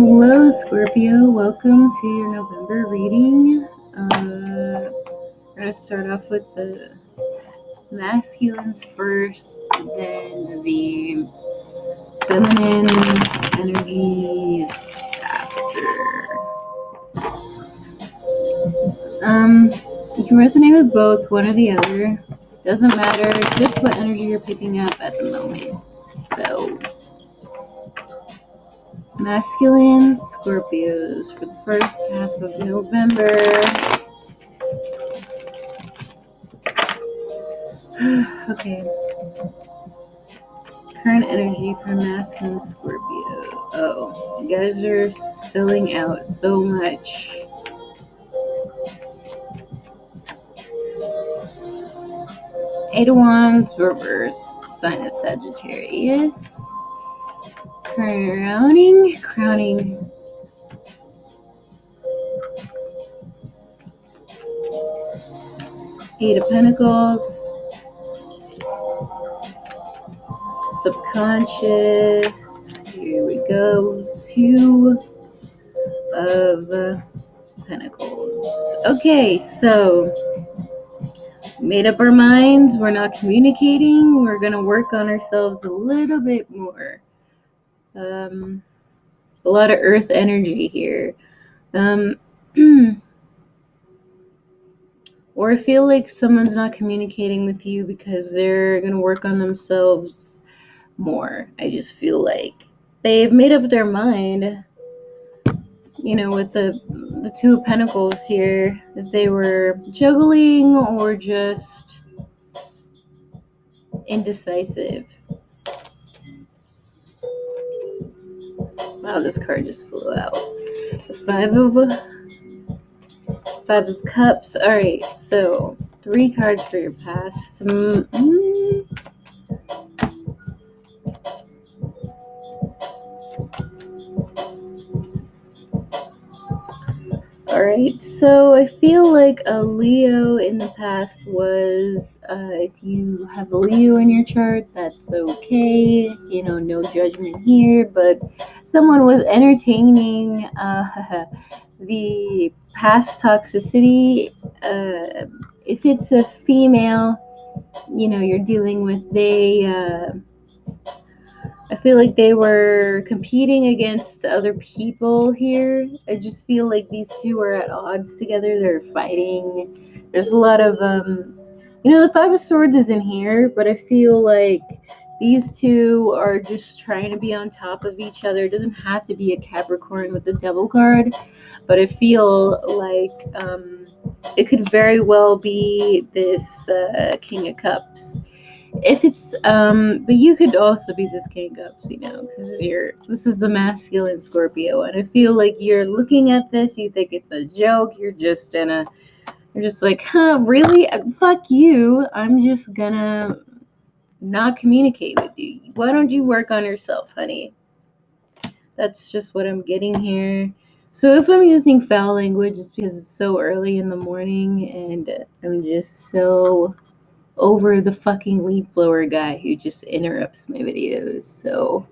Hello, Scorpio. Welcome to your November reading. We're going to start off with the masculines first, then the feminine energies after. You can resonate with both, one or the other. Doesn't matter, just what energy you're picking up at the moment. So, masculine Scorpios for the first half of November. Okay. Current energy for masculine Scorpio. Oh, you guys are spilling out so much. Eight of Wands reversed. Sign of Sagittarius. Crowning. Eight of Pentacles. Subconscious. Here we go. Two of Pentacles. Okay, so made up our minds. We're not communicating. We're going to work on ourselves a little bit more. A lot of earth energy here. Or I feel like someone's not communicating with you because they're going to work on themselves more. I just feel like they've made up their mind, with the Two of Pentacles here, if they were juggling or just indecisive. Wow, this card just flew out. Five of Cups. All right, so 3 cards for your past. All right, so I feel like a Leo in the past was, if you have a Leo in your chart, that's okay. No judgment here, but someone was entertaining the past toxicity. If it's a female, you're dealing with, I feel like they were competing against other people here. I just feel like these two are at odds together. They're fighting. There's a lot of, the Five of Swords is in here, but I feel like these two are just trying to be on top of each other. It doesn't have to be a Capricorn with the Devil card, but I feel like it could very well be this King of Cups. If it's but you could also be this King of Cups, because this is the masculine Scorpio, and I feel like you're looking at this, you think it's a joke, you're just like, really? Fuck you. I'm just gonna not communicate with you. Why don't you work on yourself, honey? That's just what I'm getting here. So if I'm using foul language, it's because it's so early in the morning and I'm just so over the fucking leaf blower guy who just interrupts my videos. So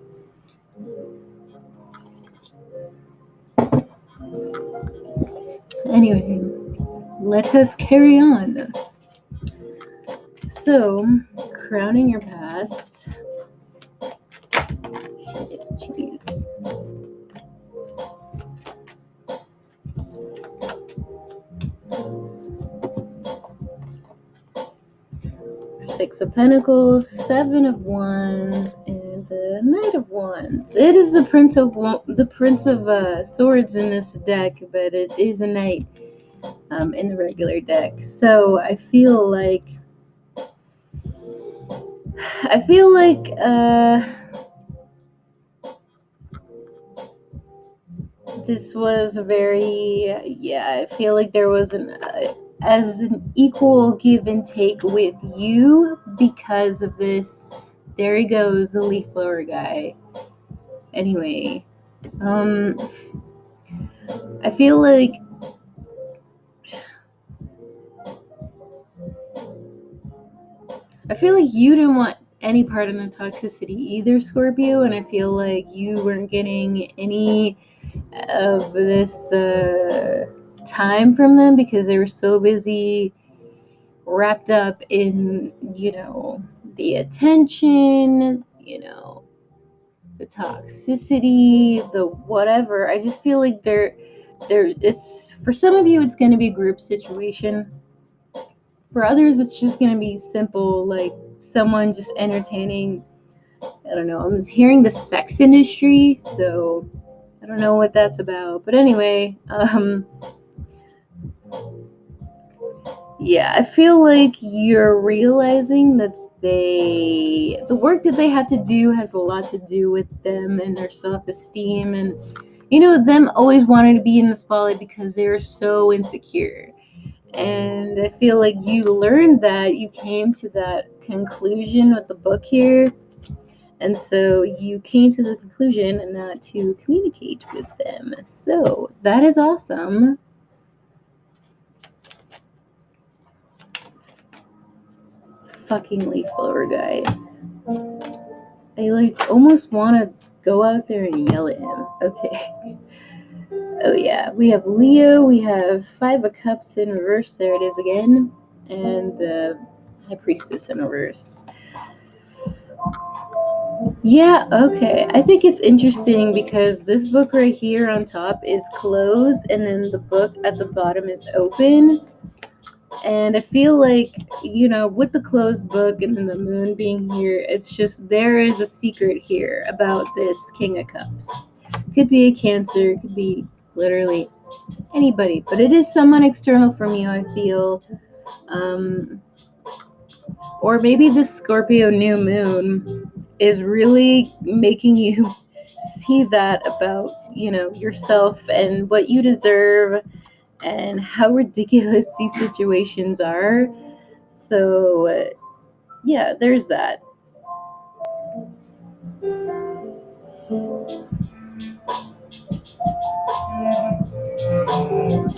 anyway, let us carry on. So, crowning your past. Jeez. Six of Pentacles, Seven of Wands, and the Knight of Wands. It is the Prince of Swords in this deck, but it is a Knight in the regular deck. So I feel like this was I feel like there was an equal give and take with you because of this. There he goes, the leaf blower guy. Anyway, I feel like you didn't want any part of the toxicity either, Scorpio, and I feel like you weren't getting any of this time from them because they were so busy wrapped up in, the attention, the toxicity, the whatever. I just feel like it's for some of you it's going to be a group situation. For others it's just going to be simple, like someone just entertaining. I don't know. I'm just hearing the sex industry, so I don't know what that's about. But anyway, yeah, I feel like you're realizing that the work that they have to do has a lot to do with them and their self-esteem, and them always wanting to be in the spotlight because they're so insecure. And I feel like you learned that, you came to that conclusion with the book here. And so you came to the conclusion not to communicate with them. So that is awesome. Fucking leaf blower guy. I like almost want to go out there and yell at him. Okay. Oh yeah, we have Leo. We have Five of Cups in reverse. There it is again, and the High Priestess in reverse. Yeah, okay. I think it's interesting because this book right here on top is closed, and then the book at the bottom is open. And I feel like, with the closed book and then the moon being here, it's just there is a secret here about this King of Cups. Could be a Cancer, could be literally anybody, but it is someone external from you, I feel. Um, or maybe this Scorpio new moon is really making you see that about, yourself and what you deserve and how ridiculous these situations are. So, yeah, there's that.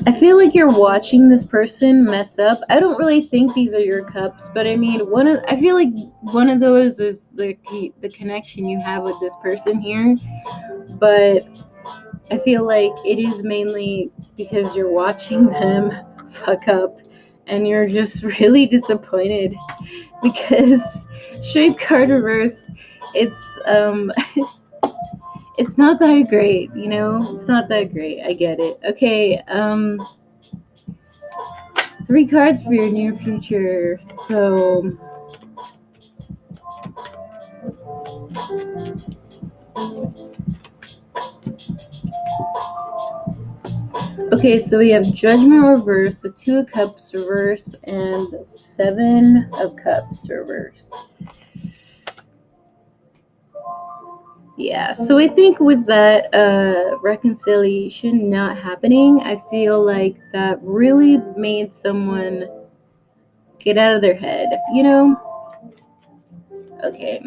I feel like you're watching this person mess up. I don't really think these are your cups, but I mean, I feel like one of those is the connection you have with this person here. But I feel like it is mainly because you're watching them fuck up, and you're just really disappointed because straight card reverse, it's it's not that great, It's not that great. I get it. Okay, three cards for your near future. So, okay, so we have Judgment reverse, the Two of Cups reverse, and the Seven of Cups reverse. Yeah, so I think with that reconciliation not happening, I feel like that really made someone get out of their head. Okay,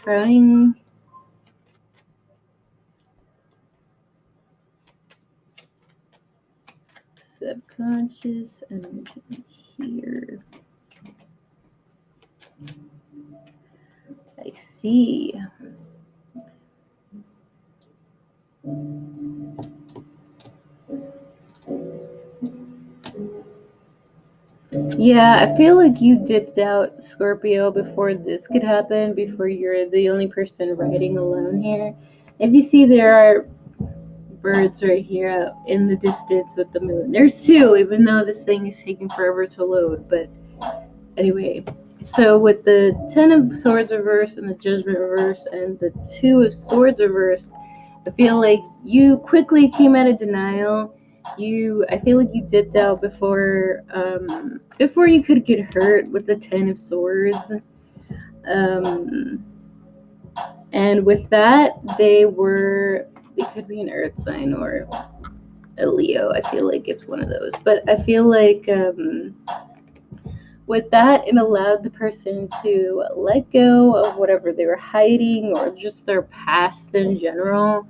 crowning. Subconscious energy here. I see. Yeah, I feel like you dipped out, Scorpio, before this could happen, before you're the only person riding alone here. If you see, there are birds right here out in the distance with the moon. There's two, even though this thing is taking forever to load. But anyway, so with the Ten of Swords reversed and the Judgment reversed and the Two of Swords reversed, I feel like you quickly came out of denial. I feel like you dipped out before you could get hurt with the Ten of Swords. Um, and with that, they could be an Earth sign or a Leo. I feel like it's one of those. But I feel like with that, it allowed the person to let go of whatever they were hiding or just their past in general,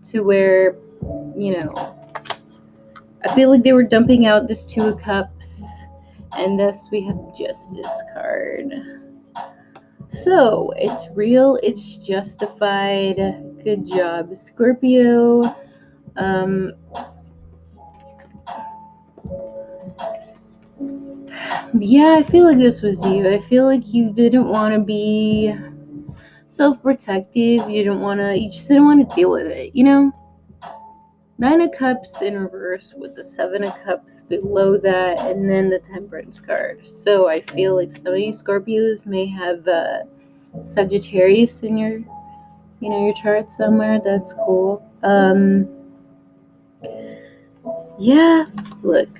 to where, you know, I feel like they were dumping out this Two of Cups, and thus we have Justice card. So it's real, it's justified. Good job, Scorpio. Um, yeah, I feel like this was you. I feel like you didn't want to be self-protective. You just didn't want to deal with it, you know? Nine of Cups in reverse with the Seven of Cups below that, and then the Temperance card. So I feel like some of you Scorpios may have Sagittarius in your chart somewhere. That's cool. Yeah, look,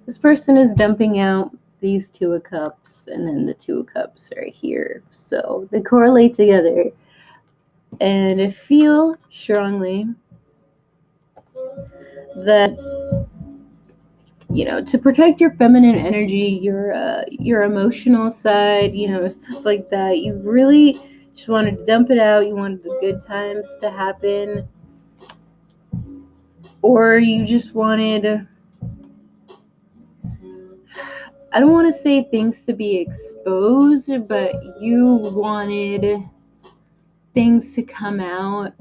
this person is dumping out these Two of Cups, and then the Two of Cups are here. So they correlate together. And I feel strongly that, to protect your feminine energy, your emotional side, stuff like that, you really just wanted to dump it out. You wanted the good times to happen, or you just wanted, I don't want to say things to be exposed, but you wanted things to come out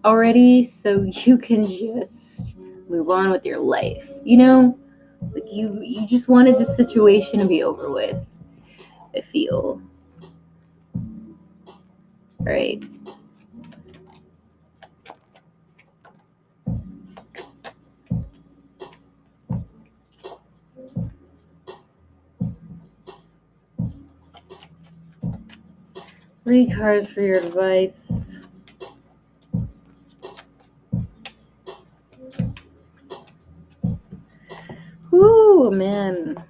already so you can just move on with your life. Like you just wanted the situation to be over with, I feel. Right. 3 cards for your advice. Whoo, man.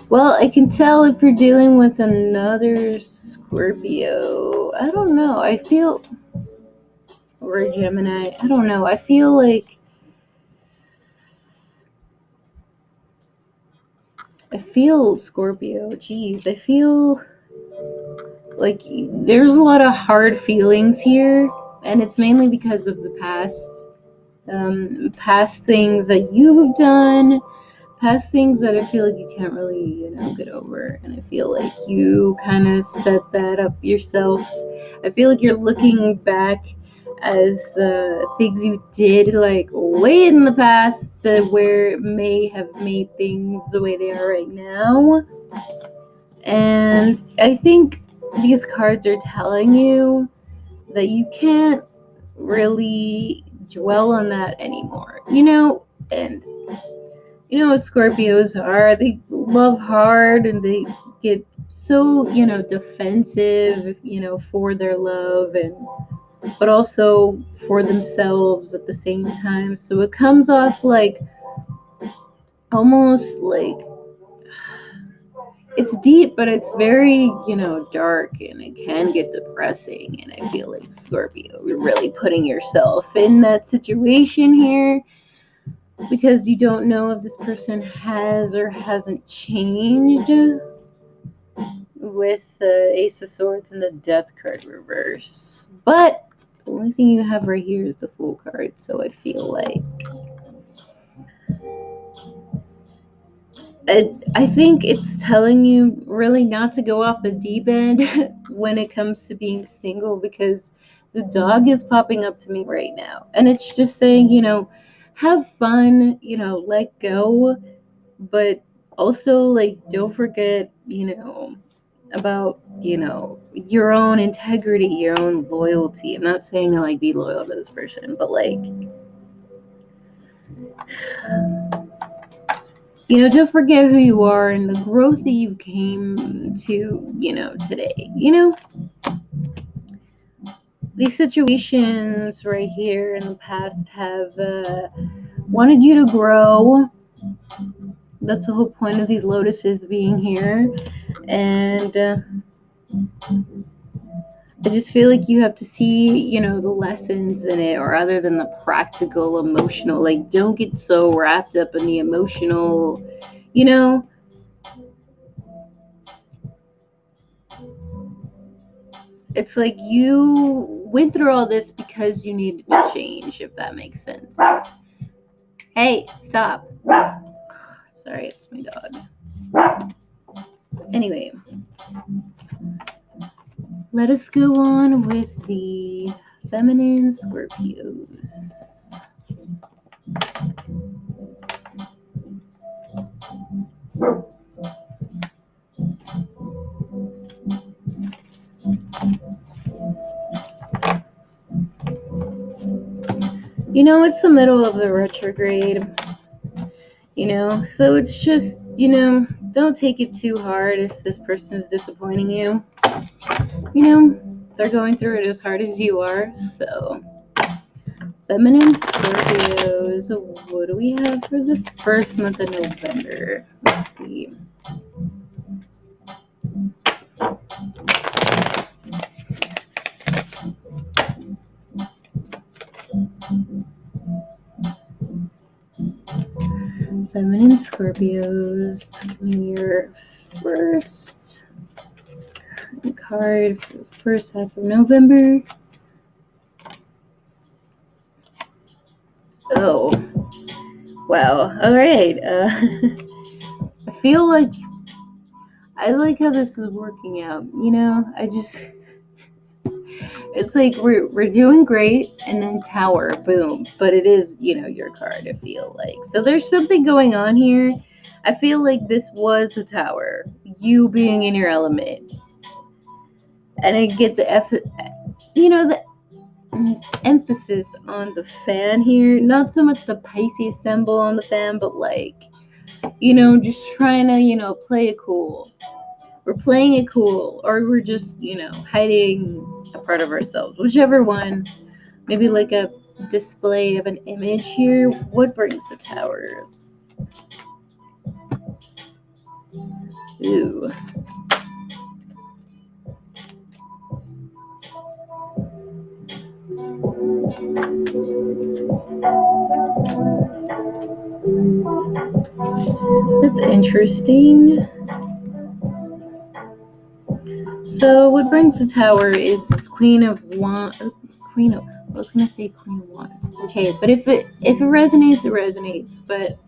Well, I can tell if you're dealing with another Scorpio. I don't know. I feel, or a Gemini. I don't know. I feel like, Scorpio. Jeez, I feel like there's a lot of hard feelings here, and it's mainly because of the past things that you have done, past things that I feel like you can't really, get over. And I feel like you kind of set that up yourself. I feel like you're looking back as the things you did like way in the past to where it may have made things the way they are right now. And I think these cards are telling you that you can't really dwell on that anymore, and what Scorpios are. They love hard and they get so, defensive, for their love, and but also for themselves at the same time. So it comes off like almost like it's deep, but it's very, dark, and it can get depressing. And I feel like Scorpio, you're really putting yourself in that situation here because you don't know if this person has or hasn't changed with the Ace of Swords and the Death card reverse. But the only thing you have right here is the Fool card, so I feel like I think it's telling you really not to go off the deep end when it comes to being single, because the dog is popping up to me right now. And it's just saying, have fun, let go, but also, like, don't forget, about, your own integrity, your own loyalty. I'm not saying to, like, be loyal to this person, but, like, don't forget who you are and the growth that you came to, today. These situations right here in the past have wanted you to grow. That's the whole point of these lotuses being here. And I just feel like you have to see, the lessons in it, or other than the practical, emotional. Like, don't get so wrapped up in the emotional, you know, It's like you went through all this because you needed to change, if that makes sense. Hey, stop. Sorry, it's my dog. Anyway, let us go on with the feminine Scorpios. It's the middle of the retrograde, so it's just, don't take it too hard if this person is disappointing you. They're going through it as hard as you are, so. Feminine Scorpios, what do we have for the first month of November? Let's see. Feminine Scorpios, give me your first card for the first half of November. Oh, wow. All right. I feel like I like how this is working out. It's like we're doing great, and then Tower, boom. But it is, your card. I feel like so there's something going on here. I feel like this was the Tower, you being in your element, and I get the emphasis on the fan here. Not so much the Pisces symbol on the fan, but like, just trying to, play it cool. We're playing it cool, or we're just, hiding a part of ourselves, whichever one. Maybe like a display of an image here. What brings the Tower? Ooh. That's interesting. So what brings the Tower is this Queen of Wands. I was gonna say Queen of Wands. Okay, but if it resonates, it resonates. But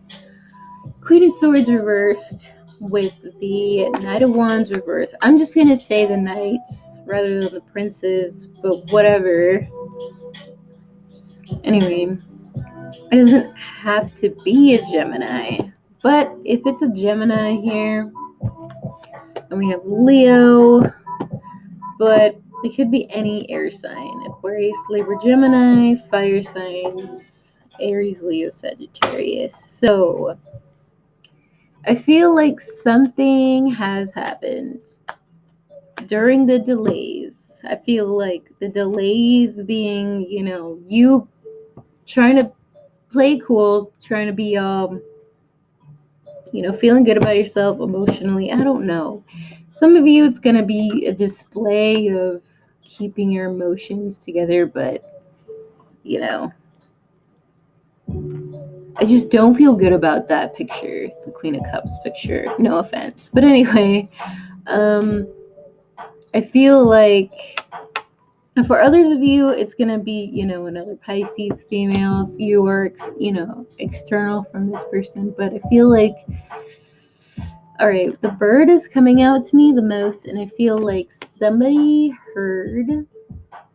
Queen of Swords reversed with the Knight of Wands reversed. I'm just gonna say the Knights rather than the Princes, but whatever. Anyway, it doesn't have to be a Gemini. But if it's a Gemini here, and we have Leo, but it could be any air sign: Aquarius, Libra, Gemini, fire signs, Aries, Leo, Sagittarius. So I feel like something has happened during the delays. I feel like the delays being, you trying to play cool, trying to be feeling good about yourself emotionally. I don't know. Some of you, it's going to be a display of keeping your emotions together, but, I just don't feel good about that picture, the Queen of Cups picture. No offense. But anyway, I feel like for others of you, it's going to be, another Pisces female if you are, external from this person. But I feel like, all right, the bird is coming out to me the most, and I feel like somebody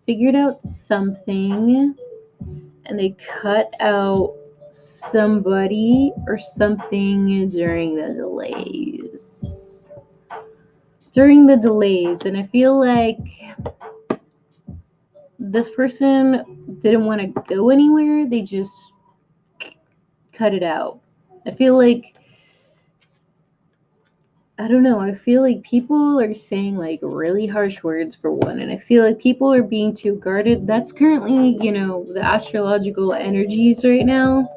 figured out something, and they cut out somebody or something during the delays. And I feel like this person didn't want to go anywhere. They just cut it out. I feel like, I don't know. I feel like people are saying like really harsh words for one, and I feel like people are being too guarded. That's currently, the astrological energies right now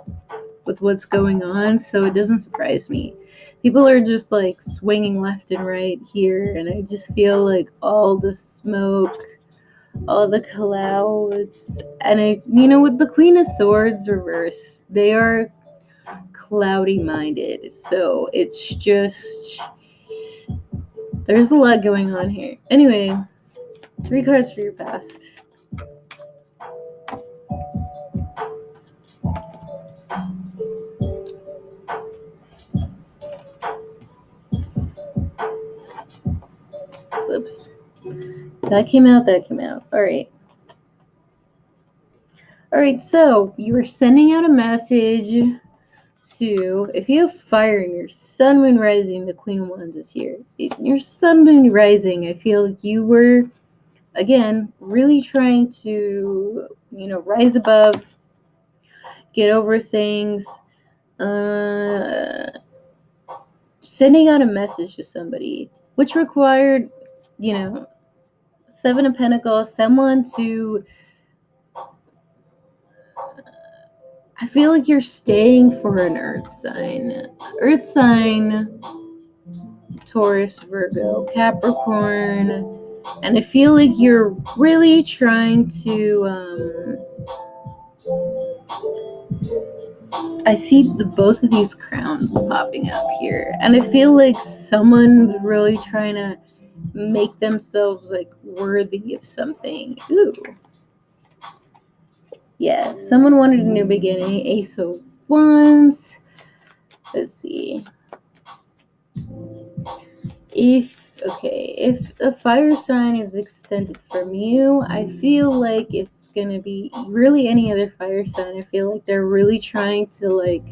with what's going on, so it doesn't surprise me. People are just like swinging left and right here, and I just feel like all the smoke, all the clouds, and with the Queen of Swords reverse, they are cloudy minded, so it's just there's a lot going on here. Anyway, 3 cards for your past. Whoops. That came out, that came out. Alright. Alright, so you were sending out a message to, if you have fire in your sun, moon, rising, the Queen of Wands is here. In your sun, moon, rising, I feel like you were, again, really trying to, rise above, get over things, sending out a message to somebody, which required, 7 of Pentacles, someone to, I feel like you're staying for an earth sign. Earth sign, Taurus, Virgo, Capricorn, and I feel like you're really trying to, I see both of these crowns popping up here, and I feel like someone's really trying to make themselves like worthy of something. Ooh. Yeah, someone wanted a new beginning. Ace of Wands. Let's see. If a fire sign is extended from you, I feel like it's gonna be really any other fire sign. I feel like they're really trying to like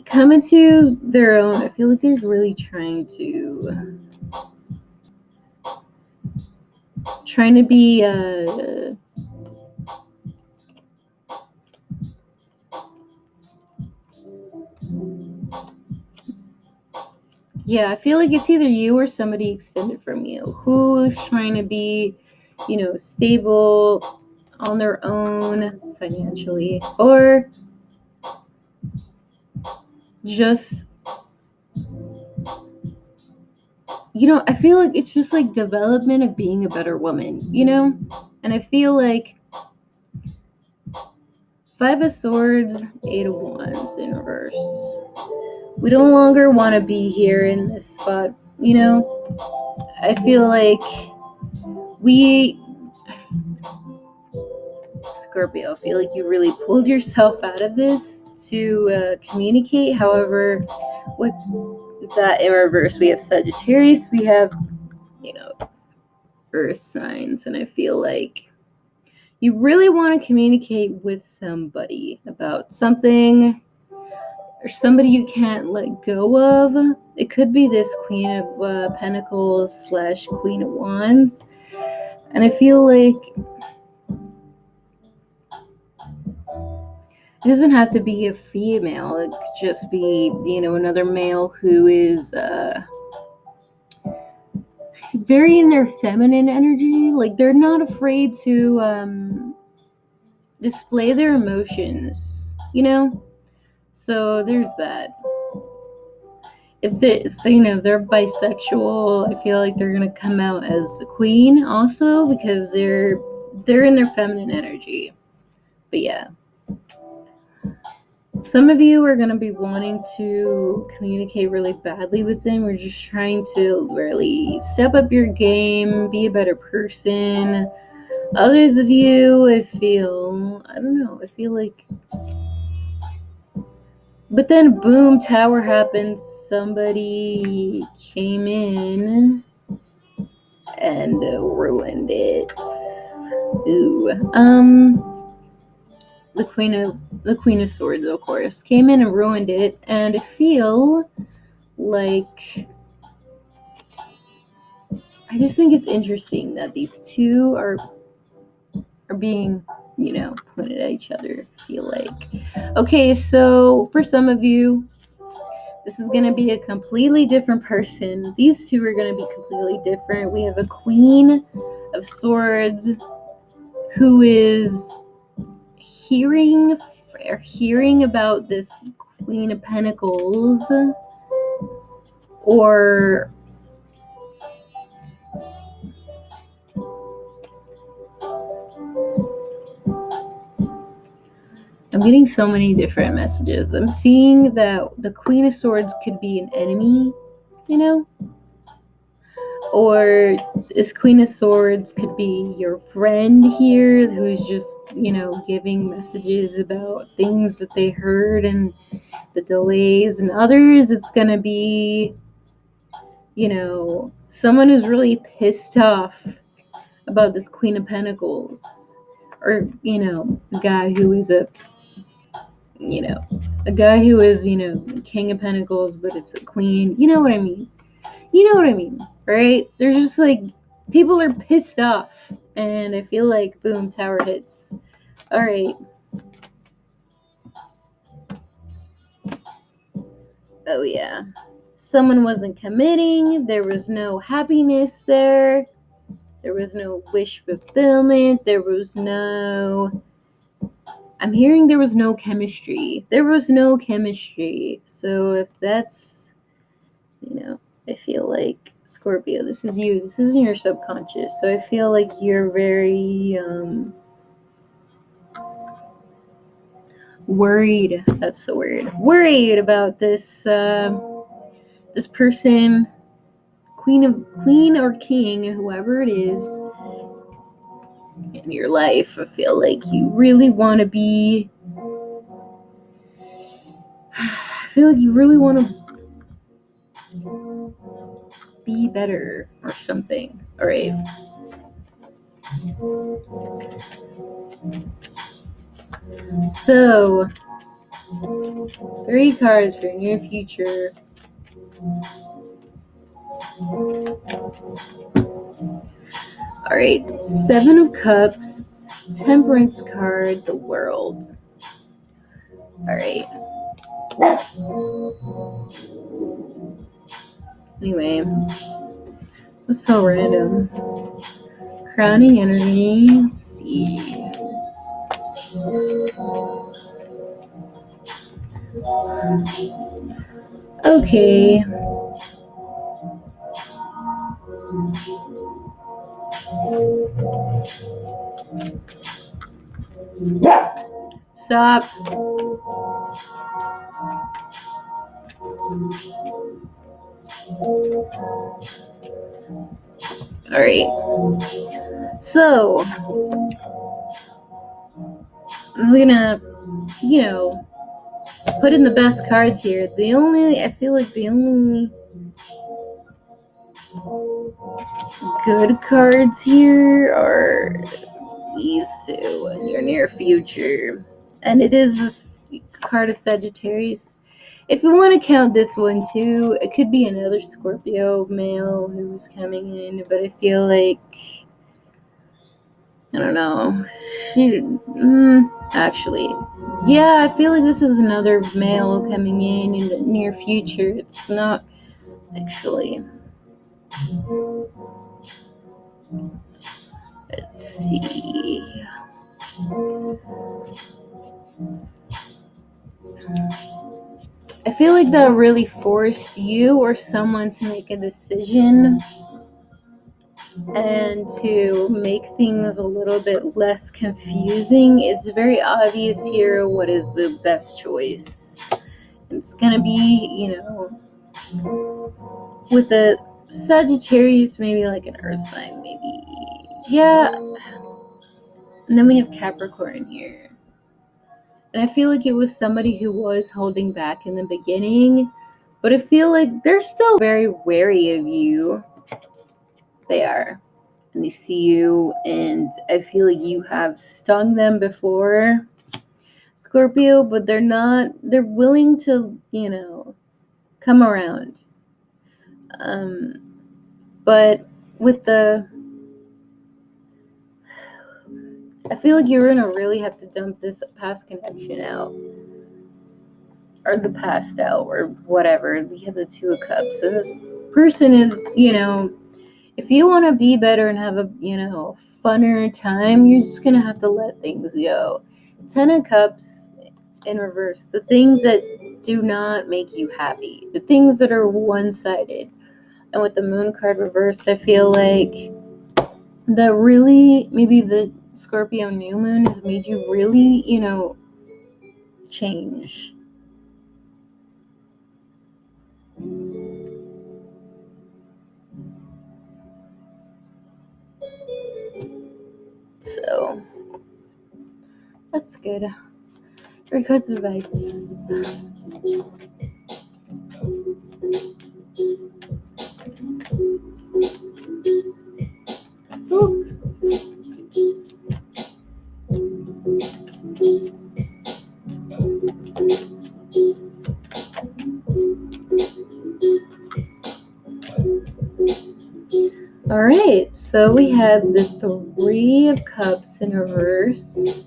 come into their own. I feel like they're really trying to be yeah, I feel like it's either you or somebody extended from you who's trying to be, stable on their own financially, or just, I feel like it's just like development of being a better woman, And I feel like 5 of Swords, 8 of Wands in reverse. We no longer want to be here in this spot, I feel like we, Scorpio, I feel like you really pulled yourself out of this to communicate. However, with that in reverse, we have Sagittarius, we have, earth signs, and I feel like you really want to communicate with somebody about something or somebody you can't let go of. It could be this Queen of Pentacles / Queen of Wands, and I feel like it doesn't have to be a female. It could just be, another male who is very in their feminine energy. Like they're not afraid to display their emotions, So there's that. If they're bisexual, I feel like they're gonna come out as a queen also because they're in their feminine energy. But yeah. Some of you are going to be wanting to communicate really badly with them. We're just trying to really step up your game, be a better person. Others of you, I feel like. But then, boom, Tower happens. Somebody came in and ruined it. Ooh. The Queen of Swords, of course, came in and ruined it, and I feel like I just think it's interesting that these two are being, pointed at each other. I feel like, okay, so for some of you, this is gonna be a completely different person. These two are gonna be completely different. We have a Queen of Swords who is hearing about this Queen of Pentacles, or I'm getting so many different messages. I'm seeing that the Queen of Swords could be an enemy, Or this Queen of Swords could be your friend here who's just, giving messages about things that they heard and the delays. And others, it's going to be, someone who's really pissed off about this Queen of Pentacles. Or, a guy who is you know, a guy who is, King of Pentacles, but it's a queen. You know what I mean? Right? There's just like, people are pissed off. And I feel like, boom, tower hits. All right. Oh, yeah. Someone wasn't committing. There was no happiness there. There was no wish fulfillment. I'm hearing there was no chemistry. So if that's, I feel like, Scorpio, this is you. This is in your subconscious. So I feel like you're very worried. That's the word. Worried about this person, queen or king, whoever it is in your life. I feel like you really want to be. I feel like you really want to be better or something. All right. So, 3 cards for your near future. All right. 7 of Cups, Temperance card, the World. All right. Anyway, what's so random? Crowning energy. Let's see. Okay. Stop. All right. So, I'm gonna, put in the best cards here. I feel like the only good cards here are these two in your near future. And it is this card of Sagittarius. If you want to count this one too, it could be another Scorpio male who's coming in, but I feel like, I don't know. Actually, yeah, I feel like this is another male coming in the near future. It's not actually. Let's see. I feel like that really forced you or someone to make a decision and to make things a little bit less confusing. It's very obvious here what is the best choice. It's gonna be, with the Sagittarius, maybe like an earth sign, maybe. Yeah. And then we have Capricorn here. And I feel like it was somebody who was holding back in the beginning, but I feel like they're still very wary of you. They are. And they see you, and I feel like you have stung them before, Scorpio, but they're willing to, come around. But with I feel like you're gonna really have to dump this past connection out, or the past out, or whatever. We have the 2 of Cups, and this person is, if you want to be better and have a, funner time, you're just gonna have to let things go. 10 of Cups in reverse, the things that do not make you happy, the things that are one-sided. And with the Moon card reversed, I feel like that really, maybe the Scorpio new moon has made you really, change. good. Very good advice. Ooh. All right, so we have the Three of Cups in reverse,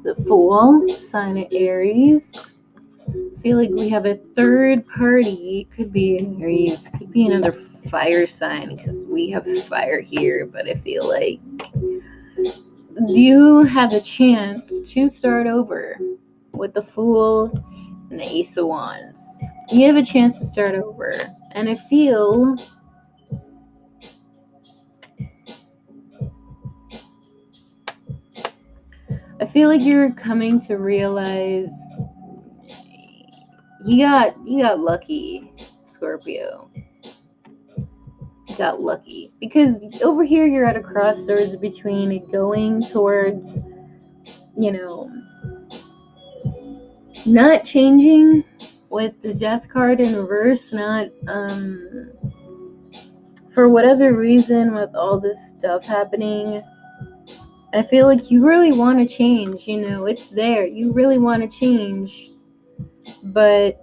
the Fool, sign of Aries. I feel like we have a third party. It could be an Aries, could be another fire sign because we have fire here, but I feel like you have a chance to start over with the Fool and the Ace of Wands. You have a chance to start over, and I feel like you're coming to realize you got lucky, Scorpio. You got lucky because over here you're at a crossroads between going towards, not changing with the Death card in reverse, not for whatever reason with all this stuff happening. I feel like you really want to change. It's there. You really want to change, but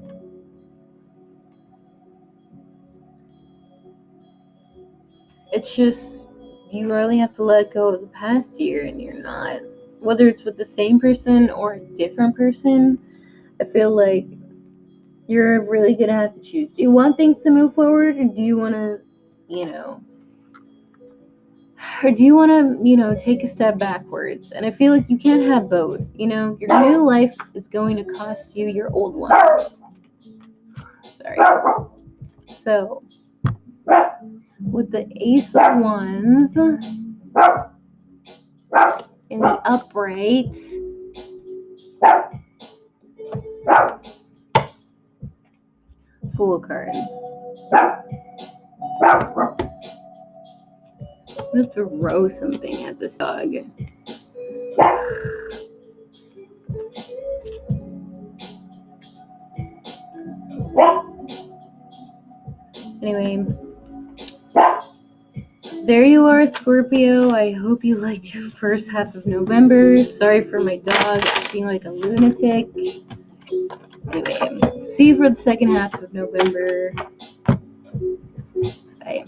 it's just you really have to let go of the past year, and you're not, whether it's with the same person or a different person. I feel like you're really gonna have to choose. Do you want things to move forward, or do you want to, take a step backwards? And I feel like you can't have both. Your new life is going to cost you your old one. Sorry. So with the Ace of Wands in the upright, Fool card. I'm gonna throw something at this dog. Anyway, there you are, Scorpio. I hope you liked your first half of November. Sorry for my dog acting like a lunatic. Anyway, see you for the second half of November. Bye.